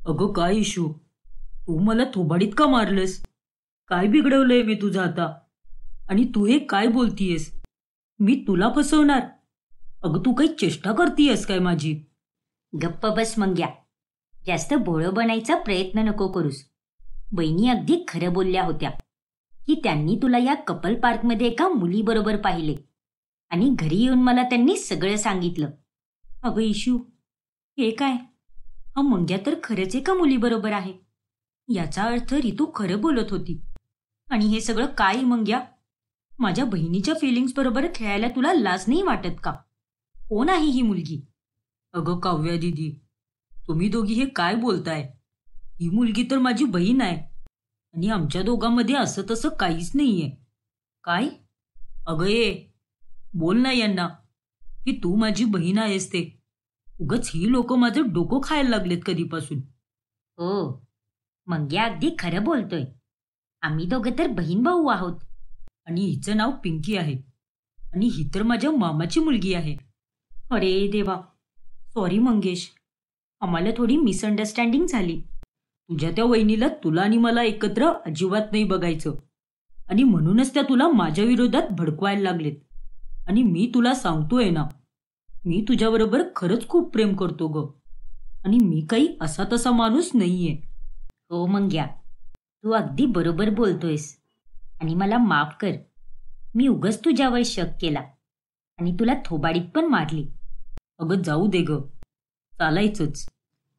अगं काय इशू, तू मला थोबाडीत का मारलंस? काय बिघडवलंय मी तुझं आता? आणि तू हे काय बोलतीयस? मी तुला फसवणार? अगं तू काही चेष्टा करतीयस काय माझी? गप्प बस मंग्या. जास्त भोळं बनायचा प्रयत्न नको करूस. बहिणी अगदी खरं बोलल्या होत्या की त्यांनी तुला या कपल पार्कमध्ये एका मुलीबरोबर पाहिले आणि घरी येऊन मला त्यांनी सगळं सांगितलं. अगं इशू, हे काय? हा मंग्या तर खरंच एका मुलीबरोबर आहे. याचा अर्थ रितू खरं बोलत होती. आणि हे सगळं काय मंग्या? माझ्या बहिणीच्या फिलिंग्स बरोबर खेळायला तुला लाज नाही वाटत का? कोण आहे ही मुलगी? अगं काव्या दिदी, तुम्ही दोघी हे काय बोलताय? ही मुलगी तर माझी बहीण आहे आणि आमच्या दोघांमध्ये असं तसं काहीच नाहीये. काय? अगं ये, बोल ना यांना की तू माझी बहीण आहेस ते. उगच ही लोक माझं डोकं खायला लागलेत कधीपासून. हो, मंग्या अगदी खरं बोलतोय. आम्ही दोघं तर बहीण भाऊ आहोत. आणि हिचं नाव पिंकी आहे आणि ही तर माझ्या मामाची मुलगी आहे. अरे देवा, सॉरी मंगेश, आम्हाला थोडी मिसअंडरस्टँडिंग झाली. तुझ्या त्या वहिनीला तुला आणि मला एकत्र अजिबात नाही बघायचं आणि म्हणूनच त्या तुला माझ्या विरोधात भडकवायला लागलेत. आणि मी तुला सांगतोय ना, मी तुझ्याबरोबर खरंच खूप प्रेम करतो ग. आणि मी काही असा तसा माणूस नाहीये. हो मंग्या, तू अगदी बरोबर बोलतोयस आणि मला माफ कर. मी उगाच तुझ्यावर शक केला आणि तुला थोबाडीत पण मारली. अगं जाऊ दे ग, चालायचंच.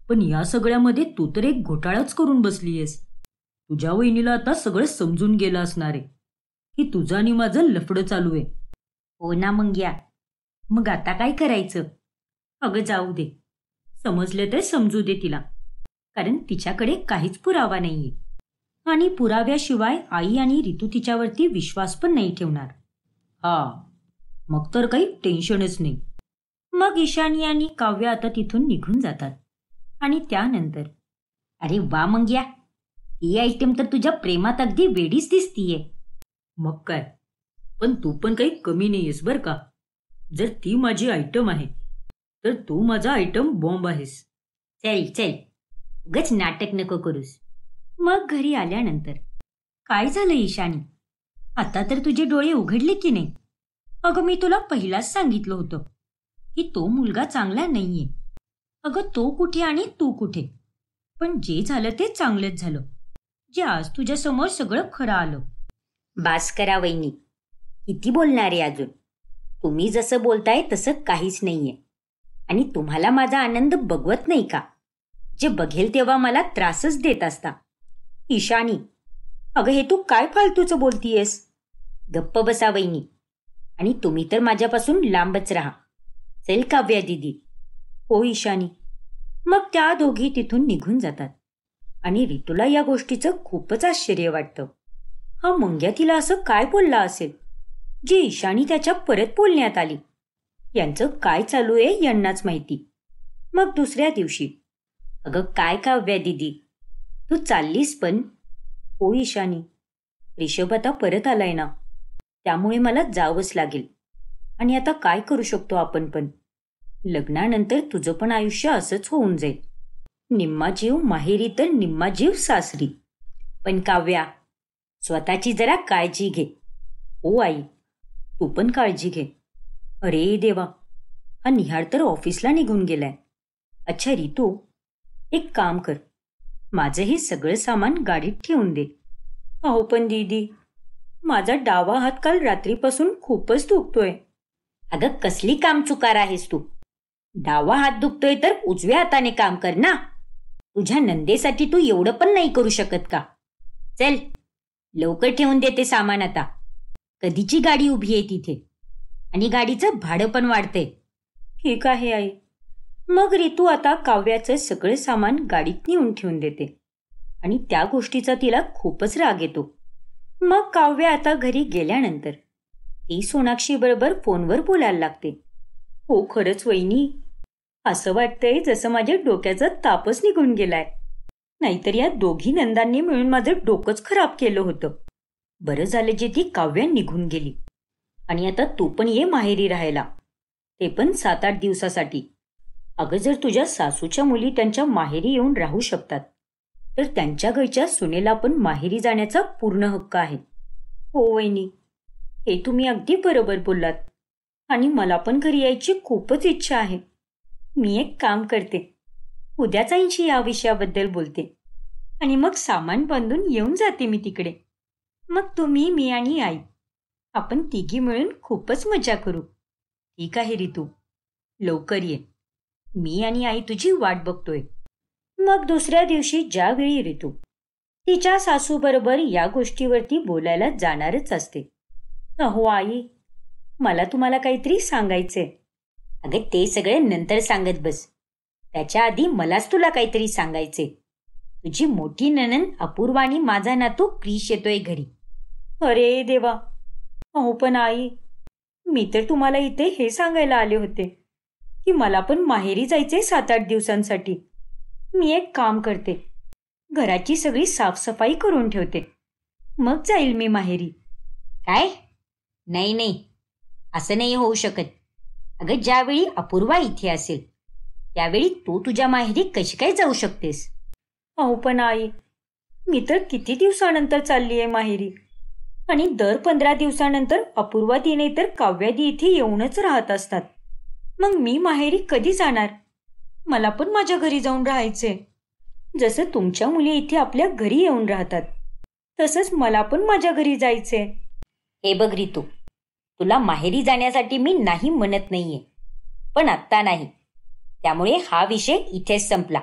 पण या सगळ्यामध्ये तू तर एक घोटाळाच करून बसलीयस. तुझ्या वहिनीला आता सगळं समजून गेलं असणार आहे की तुझं आणि माझं लफडं चालू आहे. हो ना मंग्या, मग आता काय करायचं? अगं जाऊ दे, समजलं तर समजू दे तिला, कारण तिच्याकडे काहीच पुरावा नाहीये. आणि पुराव्याशिवाय आई आणि रितू तिच्यावरती विश्वास पण नाही ठेवणार. हा, मग तर काही टेन्शनच नाही. मग ईशानी आणि काव्य आता तिथून निघून जातात. आणि त्यानंतर अरे वा मंग्या, ही आयटम तर तुझ्या प्रेमात अगदी वेडीच दिसतीये. मग काय, पण तू पण काही कमी नाहीयेस बर का. जर ती माझी आयटम आहे तर तू माझा आयटम बॉम्ब आहेस. चल चल, उगाच नाटक नको करूस. मग घरी आल्यानंतर काय झालं ईशानी? आता तर तुझे डोळे उघडले की नाही? अगं मी तुला पहिलाच सांगितलं होतं की तो मुलगा चांगला नाहीये. अगं तो कुठे आणि तू कुठे? पण जे झालं ते चांगलंच झालं, जे आज तुझ्या समोर सगळं खरं आलं. बास करा वहिनी, किती बोलणार आहे अजून? तुम्ही जसं बोलताय तसं काहीच नाहीये आणि तुम्हाला माझा आनंद बघवत नाही का? जे बघेल तेव्हा मला त्रासच देत असता. ईशानी, अगं हे तू काय फालतूचं बोलतीयस? गप्प बसा वहिनी, आणि तुम्ही तर माझ्यापासून लांबच राहा. चल काव्या दिदी. हो ईशानी. मग त्या दोघी तिथून निघून जातात आणि रितूला या गोष्टीचं खूपच आश्चर्य वाटतं. हा मंग्या तिला असं काय बोलला असेल जी ईशानी त्याच्या परत बोलण्यात आली? यांचं काय चालू आहे यांनाच माहिती. मग दुसऱ्या दिवशी, अगं काय काव्या दिदी, तू चाललीस पण? हो ईशानी, रिषभ आता परत आलाय ना, त्यामुळे मला जावंच लागेल. आणि आता काय करू शकतो आपण पण? लग्नानंतर तुझं पण आयुष्य असंच होऊन जाईल. निम्मा जीव माहेरी तर निम्मा जीव सासरी. पण काव्या, स्वतःची जरा काळजी घे. हो आई, तू पण काळजी घे. अरे देवा, हा निहार तर ऑफिसला निघून गेलाय. अच्छा रितू, एक काम कर, माझं हे सगळं सामान गाडीत ठेवून दे. अहो पण दीदी, माझा डावा हात काल रात्रीपासून खूपच दुखतोय. अगं कसली काम चुकार आहेस तू? डावा हात दुखतोय तर उजव्या हाताने काम कर ना. तुझ्या नंदेसाठी तू एवढं पण नाही करू शकत का? चल लवकर ठेवून देते सामान आता. कधीची गाडी उभी आहे तिथे आणि गाडीचं भाडं पण वाढतंय. ठीक आहे आई. मग रितू आता काव्याचं सगळं सामान गाडीत नेऊन ठेवून देते आणि त्या गोष्टीचा तिला खूपच राग येतो. मग काव्य आता घरी गेल्यानंतर ती सोनाक्षी बरोबर फोनवर बोलायला लागते. हो खरंच वहिनी, असं वाटतंय जसं माझ्या डोक्याचा तापच निघून गेलाय. नाहीतर या दोघी नंदांनी मिळून माझं डोकंच खराब केलं होतं. बरं झालं जे ती काव्य निघून गेली. आणि आता तू पण ये माहेरी राहायला, ते पण 7-8 दिवसासाठी. अगं, जर तुझ्या सासूच्या मुली त्यांच्या माहेरी येऊन राहू शकतात तर त्यांच्या घरच्या सुनेला पण माहेरी जाण्याचा पूर्ण हक्क आहे. हो वहिनी, हे तुम्ही अगदी बरोबर बोललात. आणि मला पण घरी यायची खूपच इच्छा आहे. मी एक काम करते, उद्याच आईशी या विषयाबद्दल बोलते आणि मग सामान बांधून येऊन जाते मी तिकडे. मग तुम्ही, मी आणि आई आपण तिघी मिळून खूपच मजा करू. ठीक आहे रितू, लवकर ये. मी आणि आई तुझी वाट बघतोय. मग दुसऱ्या दिवशी ज्यावेळी रितू तिच्या सासूबरोबर या गोष्टीवरती बोलायला जाणारच असते. अहो आई, मला तुम्हाला काहीतरी सांगायचंय. अगं, ते सगळे नंतर सांगत बस. त्याच्या आधी मलाच तुला काहीतरी सांगायचे. तुझी मोठी नणंद अपूर्वा आणि माझा नातू क्रिश येतोय घरी. अरे देवा. अहो पण आई, मी तर तुम्हाला इथे हे सांगायला आले होते की मला पण माहेरी जायचे 7-8 दिवसांसाठी. मी एक काम करते, घराची सगळी साफसफाई करून ठेवते, मग जाईल मी माहेरी. काय? नाही नाही, असं नाही होऊ शकत. अगं, ज्यावेळी अपूर्वा इथे असेल त्यावेळी तू तुझ्या माहेरी कशी काय जाऊ शकतेस? अहो पण आई, मी तर किती दिवसानंतर चालली आहे माहेरी. आणि दर 15 दिवसानंतर अपूर्वा दिने तर काव्यादी इथे येऊनच राहत असतात. मग मी माहेरी कधी जाणार? मला पण माझ्या घरी जाऊन राहायचे. जसं तुमच्या मुली इथे आपल्या घरी येऊन राहतात तसंच मला पण माझ्या घरी जायचे. हे बघ रितू, तुला माहेरी जाण्यासाठी मी नाही म्हणत नाहीये, पण आत्ता नाही. त्यामुळे हा विषय इथेच संपला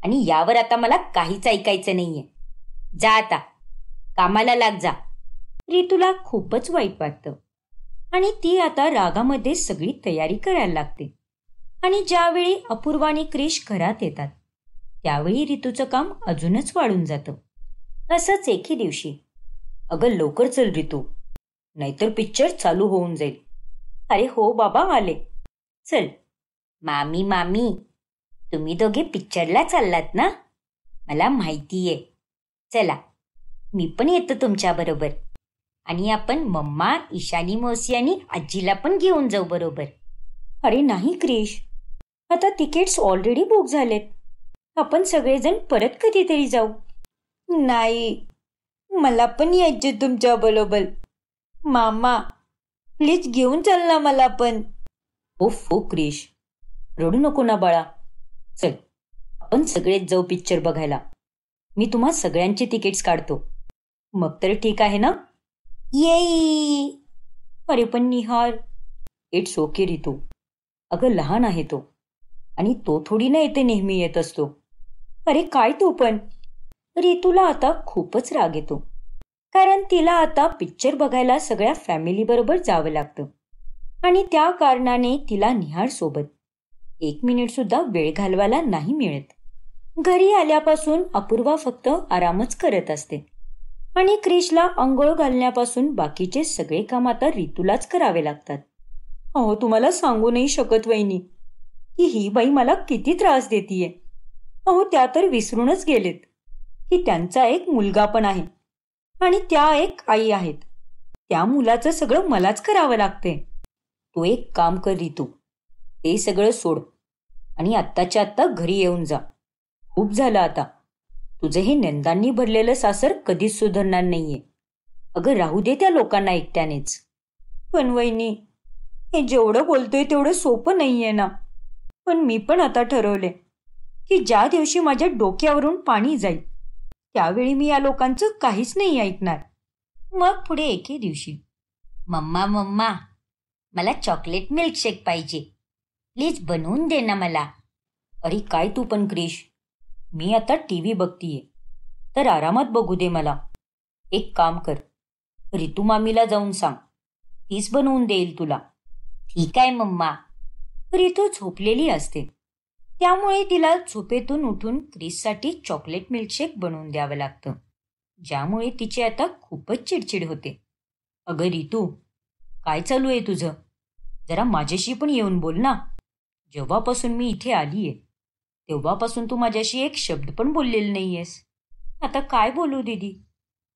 आणि यावर आता मला काहीच ऐकायचं नाहीये. जा आता, कामाला लाग जा. रितूला खूपच वाईट वाटतं आणि ती आता रागामध्ये सगळी तयारी करायला लागते. आणि ज्यावेळी अपूर्वा आणि क्रिश घरात येतात त्यावेळी रितूचं काम अजूनच वाढून जातं. असंच एके दिवशी, अगं लवकर चल रितू, नाहीतर पिक्चर चालू होऊन जाईल. अरे हो बाबा, आले. चल. मामी मामी, तुम्ही दोघे पिक्चरला चाललात ना? मला माहितीये. चला, मी पण येतो तुमच्या बरोबर. आणि आपण मम्मा, ईशानी मौसी आणि आजीला पण घेऊन जाऊ बरोबर. अरे नाही क्रिश, आता तिकीट्स ऑलरेडी बुक झालेत. आपण सगळेजण परत कधीतरी जाऊ. नाही, मला पण यायचे तुमच्या बरोबर. मामा, प्लीज घेऊन चल ना मला पण. हो क्रिश, रडू नको ना बाळा. चल, आपण सगळेच जाऊ पिक्चर बघायला. मी तुम्हा सगळ्यांचे तिकीट्स काढतो. मग तर ठीक आहे ना? येई. अरे पण निहार. It's okay Ritu. अगं लहान आहे तो आणि तो थोडी ना येते नेहमी येत असतो. अरे काय तू पण. रितूला आता खूपच राग येतो कारण तिला आता पिक्चर बघायला सगळ्या फॅमिली बरोबर जावं लागतं आणि त्या कारणाने तिला निहार सोबत 1 मिनिट सुद्धा वेळ घालवायला नाही मिळत. घरी आल्यापासून अपूर्वा फक्त आरामच करत असते आणि क्रिशला अंघोळ घालण्यापासून बाकीचे सगळे काम आता रितूलाच करावे लागतात. अहो तुम्हाला सांगू नाही शकत वहिनी की ही बाई मला किती त्रास देतीये. अहो त्या तर विसरूनच गेलेत की त्यांचा एक मुलगा पण आहे आणि त्या एक आई आहेत. त्या मुलाचं सगळं मलाच करावं लागते. तू एक काम कर रितू, ते सगळं सोड आणि आत्ताच्या आत्ता घरी येऊन जा. खूप झालं आता. तुझं हे नंदांनी भरलेलं सासर कधीच सुधारणार नाहीये. अगं राहू दे त्या लोकांना एकट्यानेच. पण वहिनी, हे जेवढं बोलतोय तेवढं सोपं नाहीये ना. पण मी पण आता ठरवले की ज्या दिवशी माझ्या डोक्यावरून पाणी जाईल त्यावेळी मी या लोकांचं काहीच नाही ऐकणार. मग पुढे एके दिवशी, मम्मा मम्मा, मला चॉकलेट मिल्कशेक पाहिजे, प्लीज बनवून दे ना मला. अरे काय तू पण क्रिश, मी आता टीव्ही बघतीये तर आरामात बघू दे मला. एक काम कर, रितू मामीला जाऊन सांग, तीच बनवून देईल तुला. ठीक आहे मम्मा. रितू झोपलेली असते त्यामुळे तिला झोपेतून उठून क्रिससाठी चॉकलेट मिल्कशेक बनवून द्यावं लागतं, ज्यामुळे तिची आता खूपच चिडचिड होते. अगं रितू, काय चालू आहे तुझं? जरा माझ्याशी पण येऊन बोल ना. जेव्हापासून मी इथे आलीये तेव्हापासून तू माझ्याशी एक शब्द पण बोललेला नाहीयेस. आता काय बोलू दीदी?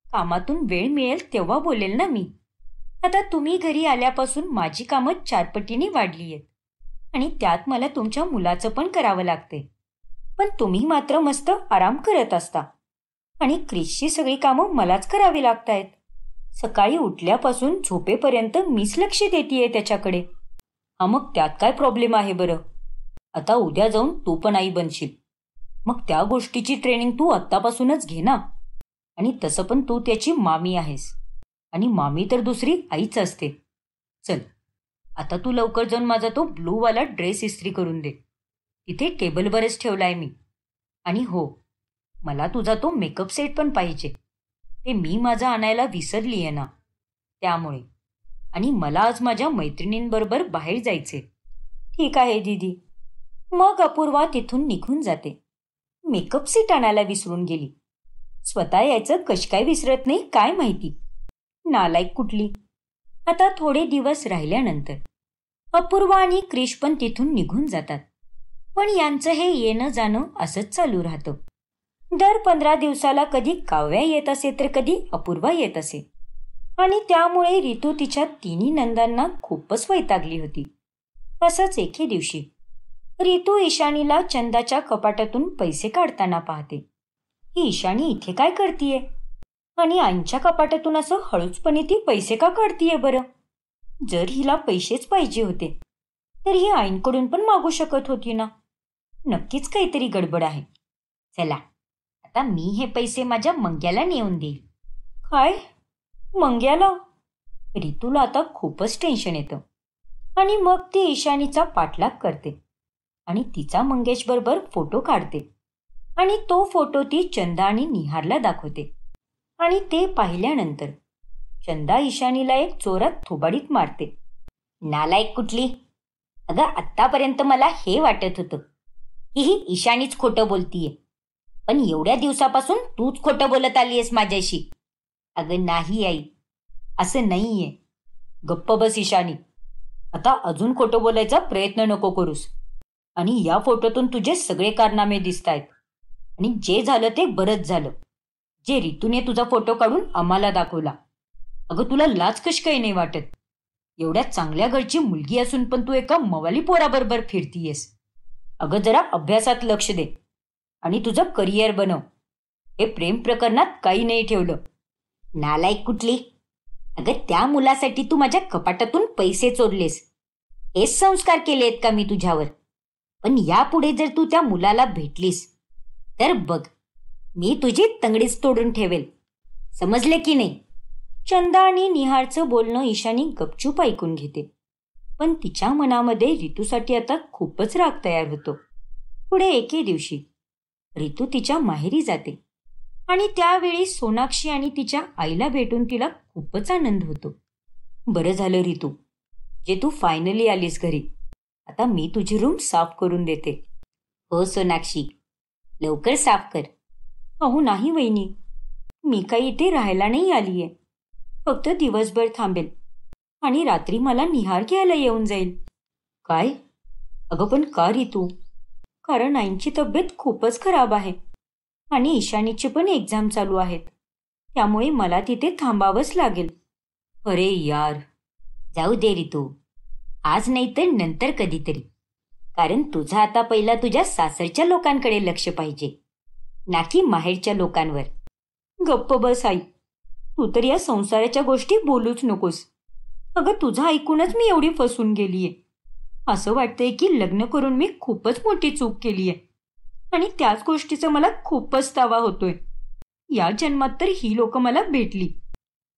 कामातून वेळ मिळेल तेव्हा बोलेल ना मी. आता तुम्ही घरी आल्यापासून माझी कामं 4 पटीने वाढली आहेत आणि त्यात मला तुमच्या मुलाचं पण करावं लागते. पण तुम्ही मात्र मस्त आराम करत असता आणि क्रिसची सगळी कामं मलाच करावी लागतायत. सकाळी उठल्यापासून झोपेपर्यंत मीच लक्ष देतीये त्याच्याकडे. हा मग त्यात काय प्रॉब्लेम आहे बरं? आता उद्या जाऊन तू पण आई बनशील. मग त्या गोष्टीची ट्रेनिंग तू आत्तापासूनच घे ना. आणि तसं पण तू त्याची मामी आहेस आणि मामी तर दुसरी आईच असते. चल आता तू लवकर जाऊन माझा तो ब्लूवाला ड्रेस इस्त्री करून दे. तिथे टेबलवरच ठेवलाय मी. आणि हो, मला तुझा तो मेकअप सेट पण पाहिजे. ते मी माझा आणायला विसरलीये ना, त्यामुळे. आणि मला आज माझ्या मैत्रिणींबरोबर बाहेर जायचे. ठीक आहे दीदी. मग अपूर्वा तिथून निघून जाते. मेकअप सेट आणायला विसरून गेली. स्वतः यायचं कश काय विसरत नाही काय माहिती. नालायक कुठली. आता थोडे दिवस राहिल्यानंतर अपूर्वा आणि क्रिश पण तिथून निघून जातात. पण यांचं हे येणं जाणं असंच चालू राहतं. दर 15 दिवसाला कधी काव्या येत असे तर कधी अपूर्वा येत असे. आणि त्यामुळे रितू तिच्या तिन्ही नंदांना खूपच वैतागली होती. असंच एके दिवशी रितू ईशानीला चंदाच्या कपाटातून पैसे काढताना पाहते. ही ईशानी इथे काय करतीये आणि आईंच्या कपाटातून असं हळूचपणे ती पैसे का काढतीये बरं? जर हिला पैसेच पाहिजे होते तर ही आईंकडून पण मागू शकत होती ना. नक्कीच काहीतरी गडबड आहे. चला आता मी हे पैसे माझ्या मंग्याला नेऊन देईल. काय? मंग्याला? रितूला आता खूपच टेन्शन येतं. आणि मग ती ईशानीचा पाठलाग करते आणि तिचा मंगेश बरोबर फोटो काढते. आणि तो फोटो ती चंदा आणि निहारला दाखवते. आणि ते पाहिल्यानंतर चंदा ईशानीला एक जोरात थोबाडीत मारते. नालायक कुठली. अगं आत्तापर्यंत मला हे वाटत होतं की ही ईशानीच खोटं बोलतीये, पण एवढ्या दिवसापासून तूच खोटं बोलत आलीयस माझ्याशी. अगं नाही आई, असं नाहीये. गप्प बस ईशानी. आता अजून खोटं बोलायचा प्रयत्न नको करूस. आणि या फोटोतून तुझे सगळे कारनामे दिसतायत. आणि जे झालं ते बरंच झालं, जे रितूने तुझा फोटो काढून आम्हाला दाखवला. अगं तुला लाज कशी काही नाही वाटत? एवढ्या चांगल्या घरची मुलगी असून पण तू एका मवाली पोराबरोबर फिरतीयस. अगं जरा अभ्यासात लक्ष दे आणि तुझं करिअर बनव. हे प्रेम प्रकरणात काही नाही ठेवलं. नालायक कुठली. अगं त्या मुलासाठी तू माझ्या कपाटातून पैसे चोरलेस. हेच संस्कार केलेत का मी तुझ्यावर? पण यापुढे जर तू त्या मुलाला भेटलीस तर बघ, मी तुझी तंगडीच तोडून ठेवेल. समजले की नाही? चंदा आणि निहारचं बोलणं ईशानी गपचूप ऐकून घेते. पण तिच्या मनामध्ये रितूसाठी आता खूपच राग तयार होतो. पुढे एके दिवशी रितू तिच्या माहेरी जाते आणि त्यावेळी सोनाक्षी आणि तिच्या आईला भेटून तिला खूपच आनंद होतो. बरं झालं रितू, जे तू फायनली आलीस घरी. आता मी तुझी रूम साफ करून देते. हो सोनाक्षी, लवकर साफ कर. अहो नाही वहिनी, मी काही इथे राहायला नाही आलीये. फक्त दिवसभर थांबेल आणि रात्री मला निहार घ्यायला येऊन जाईल. काय? अगं पण का रितू? कारण आईंची तब्येत खूपच खराब आहे आणि ईशानीची पण एक्झाम चालू आहेत. त्यामुळे मला तिथे थांबावंच लागेल. अरे यार. जाऊ दे रितू, आज नाही तर नंतर कधीतरी. कारण तुझा आता पहिला तुझ्या सासरच्या लोकांकडे लक्ष पाहिजे, ना की माहेरच्या लोकांवर. गप्प बस आई, तू तर या संसाराच्या गोष्टी बोलूच नकोस. अगं तुझं ऐकूनच मी एवढी फसून गेलीये. असं वाटतंय की लग्न करून मी खूपच मोठी चूक केलीये आणि त्याच गोष्टीचा मला खूपच तावा होतोय. या जन्मात तर ही लोक मला भेटली,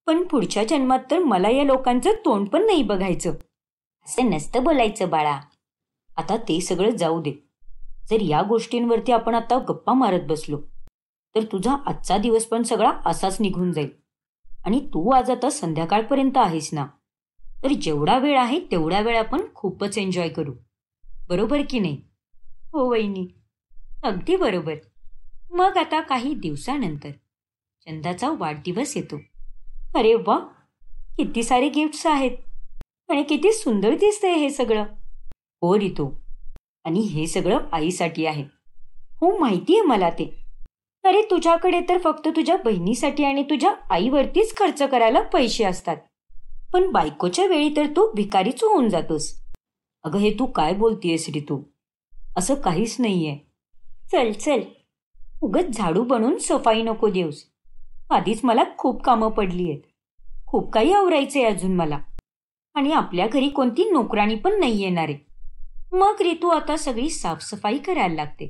पण पुढच्या जन्मात तर मला या लोकांचं तोंड पण नाही बघायचं. असं नसतं बोलायचं बाळा. आता ते सगळं जाऊ दे. जर या गोष्टींवरती आपण आता गप्पा मारत बसलो तर तुझा आजचा दिवस पण सगळा असाच निघून जाईल. आणि तू आज आता संध्याकाळपर्यंत आहेस ना, तर जेवढा वेळ आहे तेवढा वेळ आपण खूपच एन्जॉय करू. बरोबर की नाही? हो वहिनी, अगदी बरोबर. मग आता काही दिवसानंतर चंदाचा वाढदिवस येतो. अरे वा, किती सारे गिफ्ट्स आहेत आणि किती सुंदर दिसतंय हे सगळं. हो रितू, आणि हे सगळं आईसाठी आहे. हो माहिती आहे मला ते. अरे तुझ्याकडे तर फक्त तुझ्या बहिणीसाठी आणि तुझ्या आईवरतीच खर्च करायला पैसे असतात, पण बायकोच्या वेळी तर तू भिकारीच होऊन जातोस. अगं हे तू काय बोलतीयस रितू? असं काहीच नाहीये. चल चल, उगच झाडू बनवून सफाई नको देऊस. आधीच मला खूप कामं पडली आहेत. खूप काही आवरायचंय अजून मला. आणि आपल्या घरी कोणती नोकराणी पण नाही येणार आहे. मग रितू आता सगळी साफसफाई करायला लागते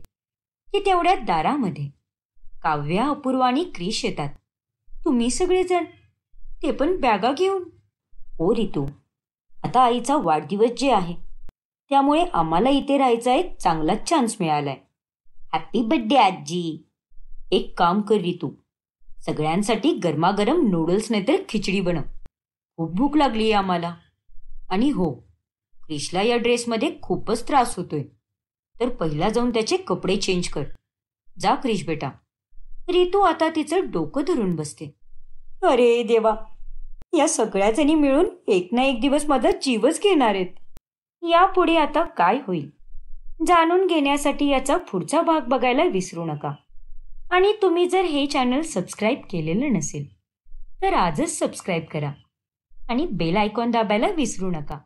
की तेवढ्या दारामध्ये काव्या, अपूर्वा आणि क्रिश येतात. तुम्ही सगळेजण, ते पण बॅगा घेऊन. हो रितू, आता आईचा वाढदिवस जे आहे त्यामुळे आम्हाला इथे राहायचा एक चांगलाच चान्स मिळालाय. हॅपी बर्थडे आजी. एक काम कर रितू, सगळ्यांसाठी गरमागरम नूडल्स नाहीतर खिचडी बनव. खूप भूक लागली आहे आम्हाला. आणि हो, क्रिशला या ड्रेसमध्ये खूपच त्रास होतोय, तर पहिला जाऊन त्याचे कपडे चेंज कर. जा क्रिश बेटा. रितू आता तिचं डोकं धरून बसते. अरे देवा, या सगळ्या जणी मिळून एक ना एक दिवस माझा जीवच घेणार आहेत. यापुढे आता काय होईल जाणून घेण्यासाठी याचा पुढचा भाग बघायला विसरू नका. आणि तुम्ही जर हे चॅनल सबस्क्राईब केलेलं नसेल तर आजच सबस्क्राईब करा आणि बेल आयकॉन दाबायला विसरू नका.